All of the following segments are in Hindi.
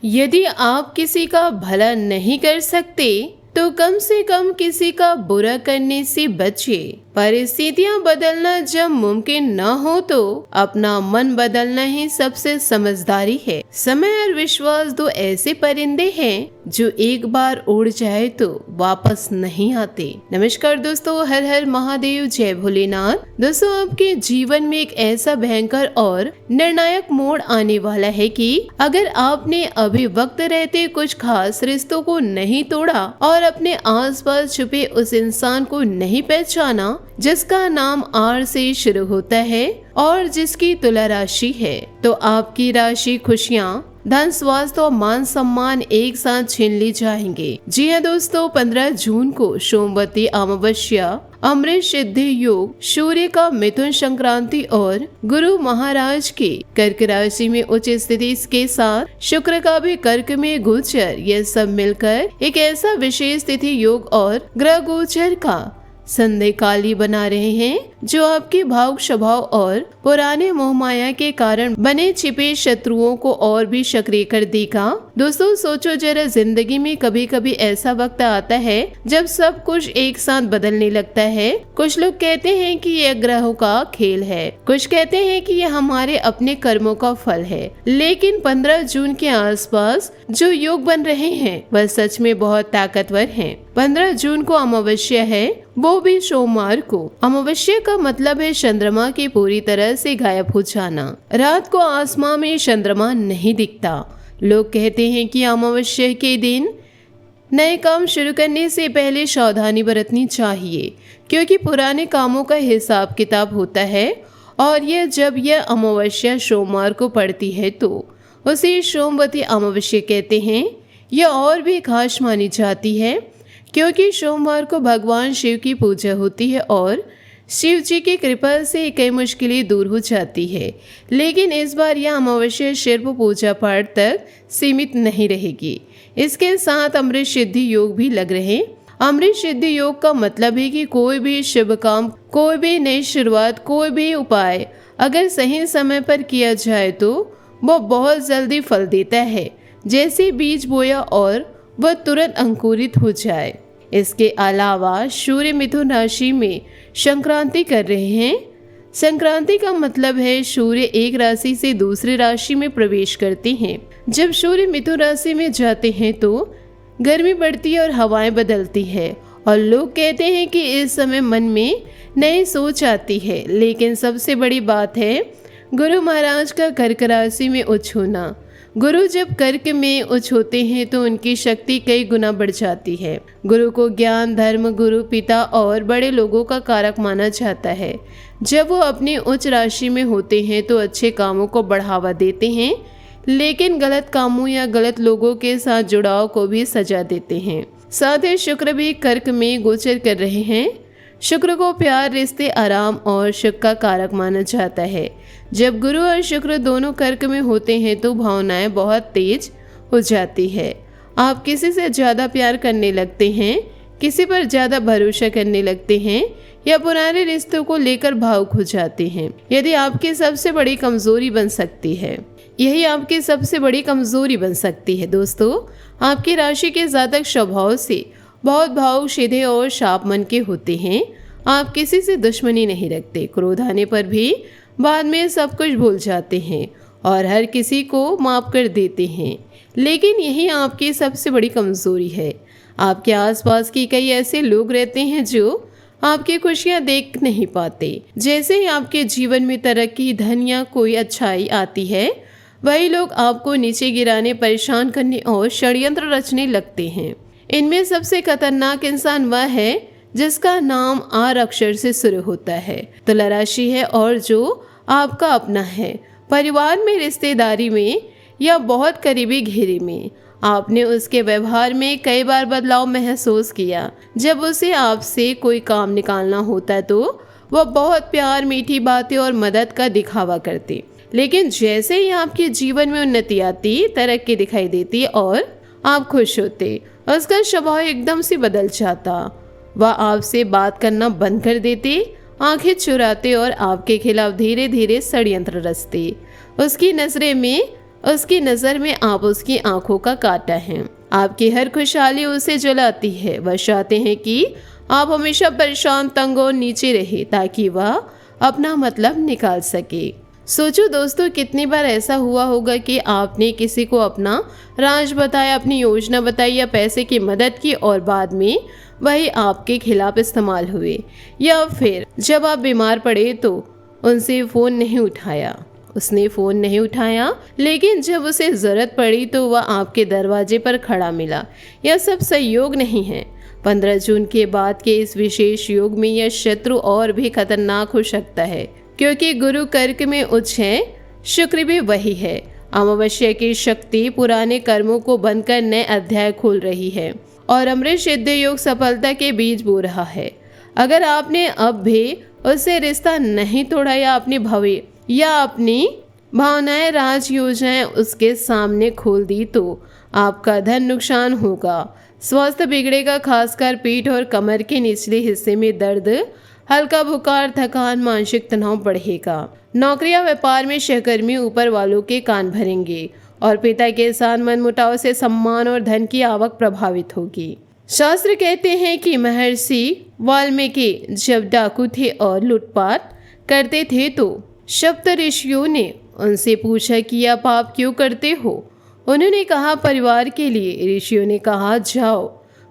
यदि आप किसी का भला नहीं कर सकते तो कम से कम किसी का बुरा करने से बचिए। परिस्थितियां बदलना जब मुमकिन न हो तो अपना मन बदलना ही सबसे समझदारी है। समय और विश्वास दो ऐसे परिंदे हैं जो एक बार उड़ जाए तो वापस नहीं आते। नमस्कार दोस्तों, हर हर महादेव, जय भोलेनाथ। दोस्तों, आपके जीवन में एक ऐसा भयंकर और निर्णायक मोड़ आने वाला है कि अगर आपने अभी वक्त रहते कुछ खास रिश्तों को नहीं तोड़ा और अपने आसपास छुपे उस इंसान को नहीं पहचाना जिसका नाम आर से शुरू होता है और जिसकी तुला राशि है, तो आपकी राशि खुशियाँ, धन, स्वास्थ्य और मान सम्मान एक साथ छीन ली जाएंगे। जी हाँ दोस्तों, 15 जून को सोमवती अमावस्या, अमृत सिद्धि योग, सूर्य का मिथुन संक्रांति और गुरु महाराज के कर्क राशि में उच्च स्थिति के साथ शुक्र का भी कर्क में गोचर, यह सब मिलकर एक ऐसा विशेष तिथि योग और ग्रह गोचर का संदेहकाली बना रहे हैं जो आपके भावुक स्वभाव और पुराने मोह माया के कारण बने छिपे शत्रुओं को और भी सक्रिय कर देगा। दोस्तों, सोचो जरा, जिंदगी में कभी कभी ऐसा वक्त आता है जब सब कुछ एक साथ बदलने लगता है। कुछ लोग कहते हैं कि यह ग्रहों का खेल है, कुछ कहते हैं कि यह हमारे अपने कर्मों का फल है, लेकिन 15 जून के आसपास जो योग बन रहे हैं वह सच में बहुत ताकतवर हैं। 15 जून को अमावस्या है, वो भी सोमवार को। अमावस्या का मतलब है चंद्रमा के पूरी तरह से गायब हो जाना। रात को आसमान में चंद्रमा नहीं दिखता। लोग कहते हैं कि अमावस्या के दिन नए काम शुरू करने से पहले सावधानी बरतनी चाहिए, क्योंकि पुराने कामों का हिसाब किताब होता है और जब यह अमावस्या सोमवार को पड़ती है तो उसे सोमवती अमावस्या कहते हैं। यह और भी खास मानी जाती है क्योंकि सोमवार को भगवान शिव की पूजा होती है और शिव जी की कृपा से कई मुश्किलें दूर हो जाती है। लेकिन इस बार यह अमावस्या सिर्फ पूजा पाठ तक सीमित नहीं रहेगी, इसके साथ अमृत सिद्धि योग भी लग रहे। अमृत सिद्धि योग का मतलब है कि कोई भी शुभ काम, कोई भी नई शुरुआत, कोई भी उपाय अगर सही समय पर किया जाए तो वह बहुत जल्दी फल देता है, जैसे बीज बोया और वह तुरंत अंकुरित हो जाए। इसके अलावा सूर्य मिथुन राशि में संक्रांति कर रहे हैं। संक्रांति का मतलब है सूर्य एक राशि से दूसरी राशि में प्रवेश करते हैं। जब सूर्य मिथुन राशि में जाते हैं तो गर्मी बढ़ती है और हवाएं बदलती है और लोग कहते हैं कि इस समय मन में नई सोच आती है। लेकिन सबसे बड़ी बात है गुरु महाराज का कर्क राशि में उच्च होना। गुरु जब कर्क में उच्च होते हैं तो उनकी शक्ति कई गुना बढ़ जाती है। गुरु को ज्ञान, धर्म, गुरु, पिता और बड़े लोगों का कारक माना जाता है। जब वो अपनी उच्च राशि में होते हैं तो अच्छे कामों को बढ़ावा देते हैं, लेकिन गलत कामों या गलत लोगों के साथ जुड़ाव को भी सजा देते हैं। साथ ही शुक्र भी कर्क में गोचर कर रहे हैं। शुक्र को प्यार, रिश्ते, आराम और सुख का कारक माना जाता है। जब गुरु और शुक्र दोनों कर्क में होते हैं तो भावनाएं बहुत तेज हो जाती है। आप किसी से ज़्यादा प्यार करने लगते हैं, किसी पर ज़्यादा भरोसा करने लगते हैं या पुराने रिश्तों को लेकर भावुक हो जाते हैं। यदि आपकी सबसे बड़ी कमजोरी बन सकती है, यही आपकी सबसे बड़ी कमजोरी बन सकती है। दोस्तों, आपकी राशि के जातक स्वभाव से बहुत भावुक, सीधे और शाप मन के होते हैं। आप किसी से दुश्मनी नहीं रखते, क्रोध आने पर भी बाद में सब कुछ भूल जाते हैं और हर किसी को माफ कर देते हैं। लेकिन यही आपकी सबसे बड़ी कमजोरी है। आपके आसपास की कई ऐसे लोग रहते हैं जो आपकी खुशियां देख नहीं पाते। जैसे ही आपके जीवन में तरक्की, धन या कोई अच्छाई आती है, वही लोग आपको नीचे गिराने, परेशान करने और षड्यंत्र रचने लगते हैं। इनमें सबसे खतरनाक इंसान वह है जिसका नाम आर अक्षर से शुरू होता है, तुला राशि है और जो आपका अपना है। परिवार में, रिश्तेदारी में या बहुत करीबी घेरे में आपने उसके व्यवहार में कई बार बदलाव महसूस किया। जब उसे आपसे कोई काम निकालना होता तो वह बहुत प्यार, मीठी बातें और मदद का दिखावा करती, लेकिन जैसे ही आपके जीवन में उन्नति आती, तरक्की दिखाई देती और आप खुश होते, उसका स्वभाव एकदम से बदल जाता। वह आपसे बात करना बंद कर देते, आंखें चुराते और आपके खिलाफ धीरे धीरे षड्यंत्र रचते। उसकी नजरें में उसकी नजर में आप उसकी आंखों का कांटा हैं। आपकी हर खुशहाली उसे जलाती है। वह चाहते हैं कि आप हमेशा परेशान, तंग और नीचे रहे ताकि वह अपना मतलब निकाल सके। सोचो दोस्तों, कितनी बार ऐसा हुआ होगा कि आपने किसी को अपना राज बताया, अपनी योजना बताई या पैसे की मदद की और बाद में वही आपके खिलाफ इस्तेमाल हुए। या फिर जब आप बीमार पड़े तो उनसे फ़ोन नहीं उठाया, उसने फ़ोन नहीं उठाया, लेकिन जब उसे ज़रूरत पड़ी तो वह आपके दरवाजे पर खड़ा मिला। यह सब संयोग नहीं है। 15 जून के बाद के इस विशेष योग में यह शत्रु और भी खतरनाक हो सकता है, क्योंकि गुरु कर्क में उच्च है, शुक्र भी वही है। अमावस्या की शक्ति पुराने कर्मों को बंद कर नए अध्याय खोल रही है और अमृत सिद्ध योग सफलता के बीज बो रहा है। अगर आपने अब भी उससे रिश्ता नहीं तोड़ा या अपनी भव्य या अपनी भावनाएं, राज योजनाएं उसके सामने खोल दी तो आपका धन नुकसान होगा, स्वास्थ्य बिगड़ेगा, खासकर पीठ और कमर के निचले हिस्से में दर्द, हल्का बुखार, थकान, मानसिक तनाव बढ़ेगा। नौकरी या व्यापार में सहकर्मी ऊपर वालों के कान भरेंगे और पिता के साथ मनमुटाव से सम्मान और धन की आवक प्रभावित होगी। शास्त्र कहते हैं कि महर्षि वाल्मीकि जब डाकू थे और लूटपाट करते थे तो सप्त ऋषियों ने उनसे पूछा कि आप पाप क्यों करते हो। उन्होंने कहा परिवार के लिए। ऋषियों ने कहा जाओ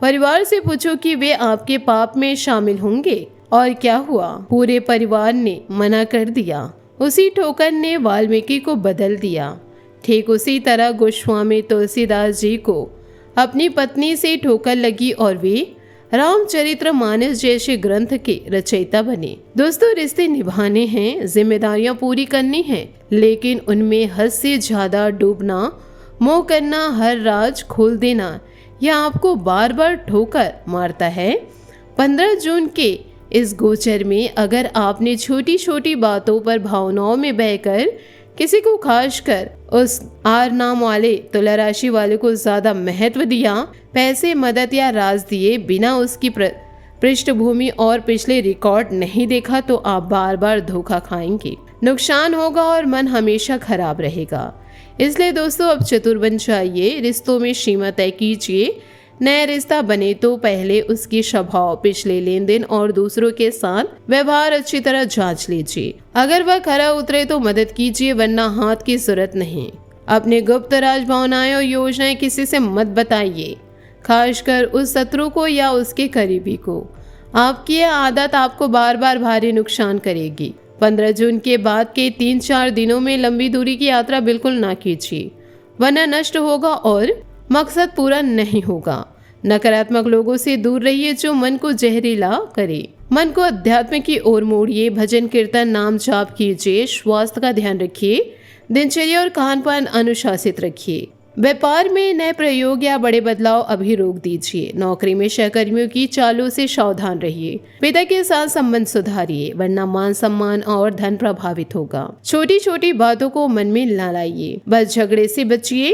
परिवार से पूछो कि वे आपके पाप में शामिल होंगे। और क्या हुआ, पूरे परिवार ने मना कर दिया। उसी ठोकर ने वाल्मीकि को बदल दिया। ठीक उसी तरह गोस्वामी तुलसीदास जी को अपनी पत्नी से ठोकर लगी और वे रामचरितमानस जैसे ग्रंथ के रचयिता बने। दोस्तों, रिश्ते निभाने हैं, जिम्मेदारियां पूरी करनी हैं, लेकिन उनमें हद से ज्यादा डूबना, मोह करना, हर राज खोल देना, यह आपको बार बार ठोकर मारता है। 15 जून के इस गोचर में अगर आपने छोटी छोटी बातों पर भावनाओं में बहकर किसी को, खासकर उस आर नाम वाले तुला राशि वाले को ज्यादा महत्व दिया, पैसे, मदद या राज दिए बिना उसकी पृष्ठभूमि और पिछले रिकॉर्ड नहीं देखा तो आप बार बार धोखा खाएंगे, नुकसान होगा और मन हमेशा खराब रहेगा। इसलिए दोस्तों, अब चतुर बन जाइए, रिश्तों में सीमा तय कीजिए। नया रिश्ता बने तो पहले उसकी स्वभाव, पिछले लेन देन और दूसरों के साथ व्यवहार अच्छी तरह जांच लीजिए। अगर वह खरा उतरे तो मदद कीजिए, वरना हाथ की जरूरत नहीं। अपने गुप्त राज, भावनाएं और योजनाएं किसी से मत बताइए, खासकर उस शत्रु को या उसके करीबी को। आपकी यह आदत आपको बार बार भारी नुकसान करेगी। 15 जून के बाद के 3-4 दिनों में लंबी दूरी की यात्रा बिल्कुल ना कीजिए, वरना नष्ट होगा और मकसद पूरा नहीं होगा। नकारात्मक लोगों से दूर रहिए जो मन को जहरीला करे। मन को अध्यात्म की ओर मोड़िए, भजन कीर्तन, नाम जाप कीजिए, स्वास्थ्य का ध्यान रखिए, दिनचर्या और खान पान अनुशासित रखिए। व्यापार में नए प्रयोग या बड़े बदलाव अभी रोक दीजिए। नौकरी में सहकर्मियों की चालों से सावधान रहिए। पिता के साथ संबंध सुधारिए, वरना मान सम्मान और धन प्रभावित होगा। छोटी छोटी बातों को मन में न लाइए, बस झगड़े से बचिए।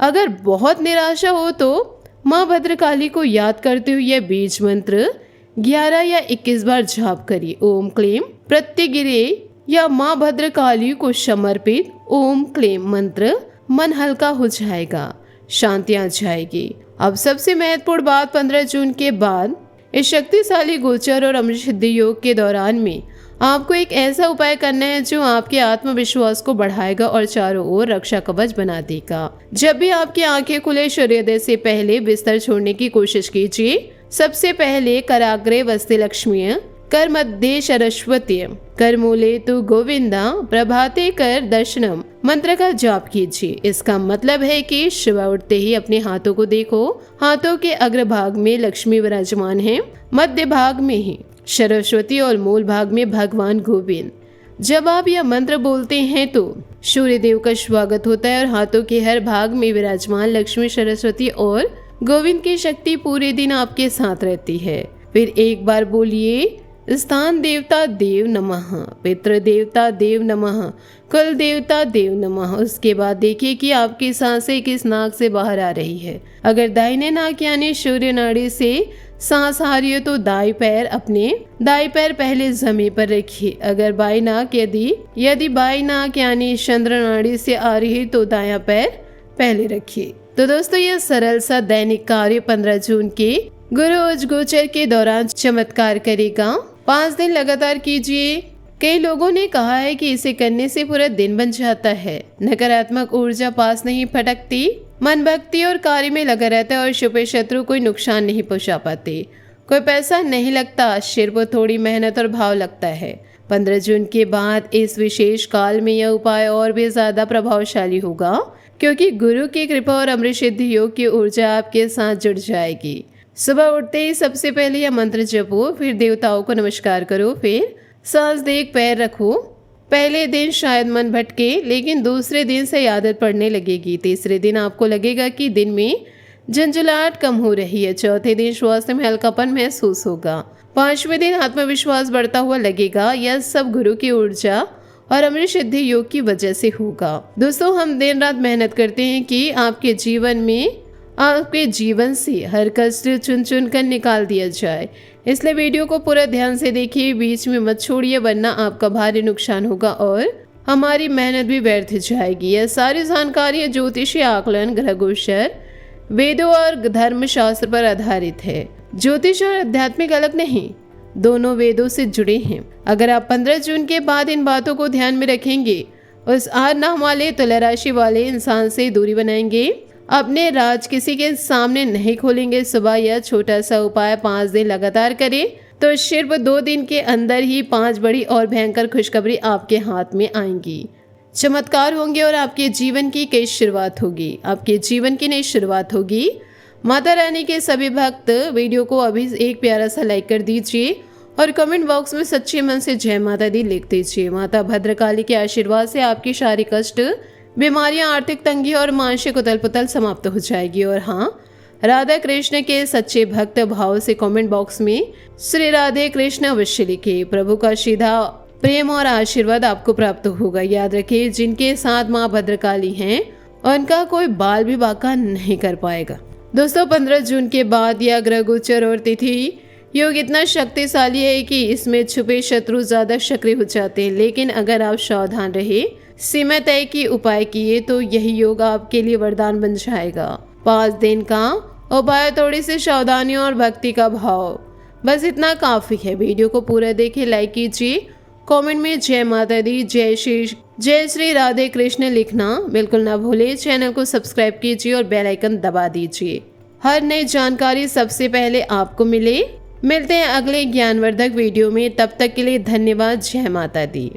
अगर बहुत निराशा हो तो माँ भद्रकाली को याद करते हुए बीज मंत्र 11 या 21 बार जाप करिए। ओम क्लीम प्रत्यगिरे या माँ भद्रकाली को समर्पित ओम क्लीम मंत्र मन हल्का हो जाएगा, शांति आ जाएगी। अब सबसे महत्वपूर्ण बात, 15 जून के बाद इस शक्तिशाली गोचर और अमृत सिद्ध योग के दौरान में आपको एक ऐसा उपाय करना है जो आपके आत्मविश्वास को बढ़ाएगा और चारों ओर रक्षा कवच बना देगा। जब भी आपकी आंखें खुले, सूर्योदय से पहले बिस्तर छोड़ने की कोशिश कीजिए। सबसे पहले कराग्रे वस्ते लक्ष्मी, कर मध्य सरस्वती, कर मूले तु गोविंदा, प्रभाते कर दर्शनम मंत्र का जाप कीजिए। इसका मतलब है कि सुबह उठते ही अपने हाथों को देखो। हाथों के अग्रभाग में लक्ष्मी विराजमान है, मध्य भाग में ही सरस्वती और मूल भाग में भगवान गोविंद। जब आप यह मंत्र बोलते हैं तो सूर्य देव का स्वागत होता है और हाथों के हर भाग में विराजमान लक्ष्मी, सरस्वती और गोविंद की शक्ति पूरे दिन आपके साथ रहती है। फिर एक बार बोलिए, स्थान देवता देव नमः, पितृ देवता देव नमः, कुल देवता देव नमः। उसके बाद देखिए कि आपकी सांसें किस नाक से बाहर आ रही है। अगर दाहिने नाक यानी सूर्य नाड़ी से सांस आ रही हो तो दाई पैर पहले जमीन पर रखिए। अगर बाई नाक यदि बाई नाक यानी चंद्र नाड़ी से आ रही है तो दायां पैर पहले रखिए। तो दोस्तों यह सरल सा दैनिक कार्य 15 जून के गुरु उच्च गोचर के दौरान चमत्कार करेगा। 5 दिन लगातार कीजिए। कई लोगों ने कहा है कि इसे करने से पूरा दिन बन जाता है, नकारात्मक ऊर्जा पास नहीं फटकती, मन भक्ति और कार्य में लगा रहता है और शुभ शत्रु कोई नुकसान नहीं पहुंचा पाते, कोई पैसा नहीं लगता, सिर्फ थोड़ी मेहनत और भाव लगता है। 15 जून के बाद इस विशेष काल में यह उपाय और भी ज्यादा प्रभावशाली होगा, क्योंकि गुरु की कृपा और अमृत सिद्धि योग की ऊर्जा आपके साथ जुड़ जाएगी। सुबह उठते ही सबसे पहले यह मंत्र जपो, फिर देवताओं को नमस्कार करो, फिर सांस दे एक पैर रखो। पहले दिन शायद मन भटके, लेकिन दूसरे दिन से आदत पड़ने लगेगी। तीसरे दिन आपको लगेगा कि दिन में झंझलाहट कम हो रही है। चौथे दिन श्वास में हल्कापन महसूस होगा। 5वें दिन आत्मविश्वास बढ़ता हुआ लगेगा। यह सब गुरु की ऊर्जा और अमृत सिद्धि योग की वजह से होगा। दोस्तों हम दिन रात मेहनत करते हैं कि आपके जीवन से हर कष्ट चुन चुन कर निकाल दिया जाए, इसलिए वीडियो को पूरा ध्यान से देखिए, बीच में मत छोड़िए, वरना आपका भारी नुकसान होगा और हमारी मेहनत भी व्यर्थ जाएगी। यह सारी जानकारी ज्योतिषीय आकलन, ग्रह गोचर, वेदों और धर्मशास्त्र पर आधारित है। ज्योतिष और आध्यात्मिक अलग नहीं, दोनों वेदों से जुड़े हैं। अगर आप 15 जून के बाद इन बातों को ध्यान में रखेंगे, उस 8 नाम वाले तुला राशि वाले इंसान से दूरी बनाएंगे, अपने राज किसी के सामने नहीं खोलेंगे, सुबह यह छोटा सा उपाय 5 दिन लगातार करें तो सिर्फ 2 दिन के अंदर ही 5 बड़ी और भयंकर खुशखबरी आपके हाथ में आएंगी। चमत्कार होंगे और आपके जीवन की नई शुरुआत होगी। माता रानी के सभी भक्त वीडियो को अभी एक प्यारा सा लाइक कर दीजिए और कमेंट बॉक्स में सच्चे मन से जय माता दी लिख दीजिए। माता भद्रकाली के आशीर्वाद से आपकी सारी कष्ट, बीमारियां, आर्थिक तंगी और मानसिक उथल पुथल समाप्त हो जाएगी। और हाँ, राधा कृष्ण के सच्चे भक्त भाव से कमेंट बॉक्स में श्री राधे कृष्ण अवश्य लिखे। प्रभु का सीधा प्रेम और आशीर्वाद आपको प्राप्त होगा। याद रखिए, जिनके साथ माँ भद्रकाली हैं उनका कोई बाल भी बाका नहीं कर पाएगा। दोस्तों 15 जून के बाद यह ग्रह गोचर और तिथि योग इतना शक्तिशाली है कि इसमें छुपे शत्रु ज्यादा सक्रिय हो जाते हैं, लेकिन अगर आप सावधान रहे, सीमा तय की उपाय किए तो यही योग आपके लिए वरदान बन जाएगा। 5 दिन का उपाय, थोड़ी सी सावधानी और भक्ति का भाव, बस इतना काफी है। वीडियो को पूरा देखें, लाइक कीजिए, कमेंट में जय माता दी, जय श्री राधे कृष्ण लिखना बिल्कुल ना भूले। चैनल को सब्सक्राइब कीजिए और बेल आइकन दबा दीजिए, हर नई जानकारी सबसे पहले आपको मिले। मिलते हैं अगले ज्ञानवर्धक वीडियो में, तब तक के लिए धन्यवाद। जय माता दी।